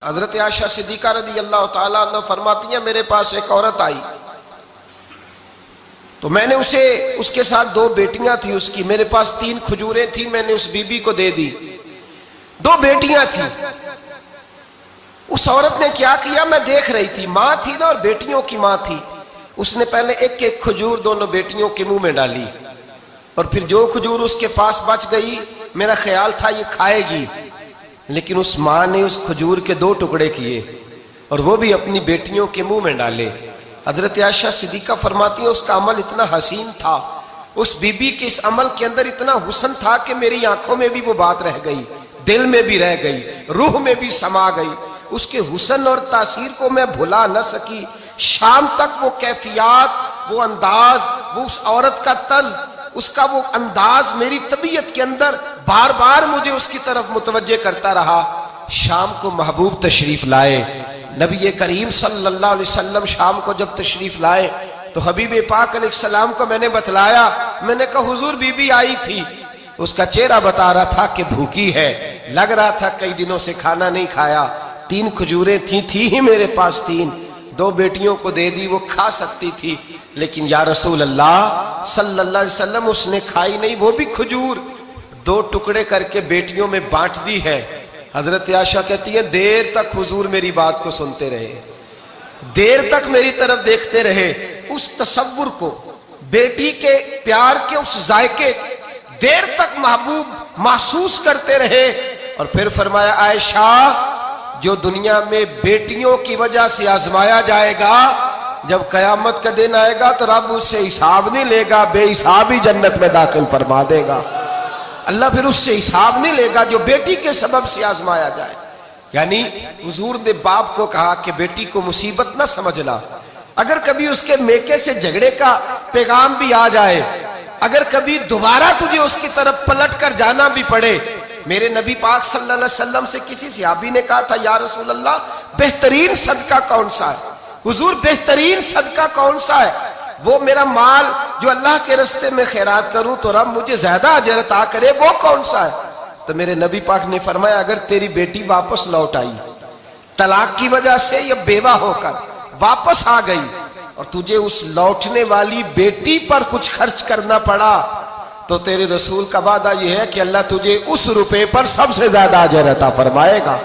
हजरत Ayesha Siddiqa रज़ी अल्लाह तआला अन्हा फरमाती हैं, मेरे पास एक औरत आई तो मैंने उसके साथ दो बेटियां थी उसकी, मेरे पास 3 खजूरें थी, मैंने उस बीबी को दे दी। 2 बेटियां थी। उस औरत ने क्या किया, मैं देख रही थी, माँ थी ना और बेटियों की माँ थी। उसने पहले एक एक खजूर दोनों बेटियों के मुंह में डाली और फिर जो खजूर उसके पास बच गई, मेरा ख्याल था ये खाएगी, लेकिन उस माँ ने उस खजूर के 2 टुकड़े किए और वो भी अपनी बेटियों के मुंह में डाले। हजरत आयशा सिद्दीका फरमाती है, उसका अमल इतना हसीन था, उस बीबी के इस अमल के अंदर इतना हुस्न था कि मेरी आंखों में भी वो बात रह गई, दिल में भी रह गई, रूह में भी समा गई। उसके हुस्न और तासीर को मैं भुला न सकी। शाम तक वो कैफियत, वो अंदाज, वो उस औरत का तर्ज, उसका वो अंदाज मेरी तबीयत के अंदर बार बार मुझे उसकी तरफ मुतवज्जे करता रहा। शाम को महबूब तशरीफ लाए, नबी करीम सल्लल्लाहु अलैहि वसल्लम शाम को जब तशरीफ लाए तो हबीब पाक अलैहिस्सलाम को मैंने बतलाया। मैंने कहा हुजूर बीबी आई थी, उसका चेहरा बता रहा था कि भूखी है, लग रहा था कई दिनों से खाना नहीं खाया। 3 खजूरें थी ही मेरे पास 3, 2 बेटियों को दे दी, वो खा सकती थी, लेकिन या रसूल अल्लाह सल्लल्लाहु अलैहि वसल्लम उसने खाई नहीं, वो भी खजूर 2 टुकड़े करके बेटियों में बांट दी है। हजरत आयशा कहती है, देर तक हुजूर मेरी बात को सुनते रहे, देर तक मेरी तरफ देखते रहे, उस तसव्वुर को, बेटी के प्यार के उस जायके देर तक महबूब महसूस करते रहे। और फिर फरमाया, आयशा जो दुनिया में बेटियों की वजह से आजमाया जाएगा, जब कयामत का दिन आएगा तो रब उससे हिसाब नहीं लेगा, बेहिसाब ही जन्नत में दाखिल फरमा देगा। अल्लाह फिर उससे हिसाब नहीं लेगा जो बेटी के सबब से आजमाया जाए। यानी हुजूर ने बाप को कहा कि बेटी को मुसीबत ना समझना, अगर कभी उसके मेके से झगड़े का पैगाम भी आ जाए, अगर कभी दोबारा तुझे उसकी तरफ पलट कर जाना भी पड़े। मेरे नबी पाक सल्लल्लाहु अलैहि वसल्लम से किसी सहाबी ने कहा था, या रसूल अल्लाह बेहतरीन सदका कौन सा है? हुजूर बेहतरीन सदका कौन सा है? वो मेरा माल जो अल्लाह के रास्ते में खैरात करूं तो रब मुझे ज्यादा अजर अता करे, वो कौन सा है? तो मेरे नबी पाक ने फरमाया, अगर तेरी बेटी वापस लौट आई तलाक की वजह से या बेवा होकर वापस आ गई और तुझे उस लौटने वाली बेटी पर कुछ खर्च करना पड़ा, तो तेरे रसूल का वादा यह है कि अल्लाह तुझे उस रुपए पर सबसे ज्यादा अजर अता फरमाएगा।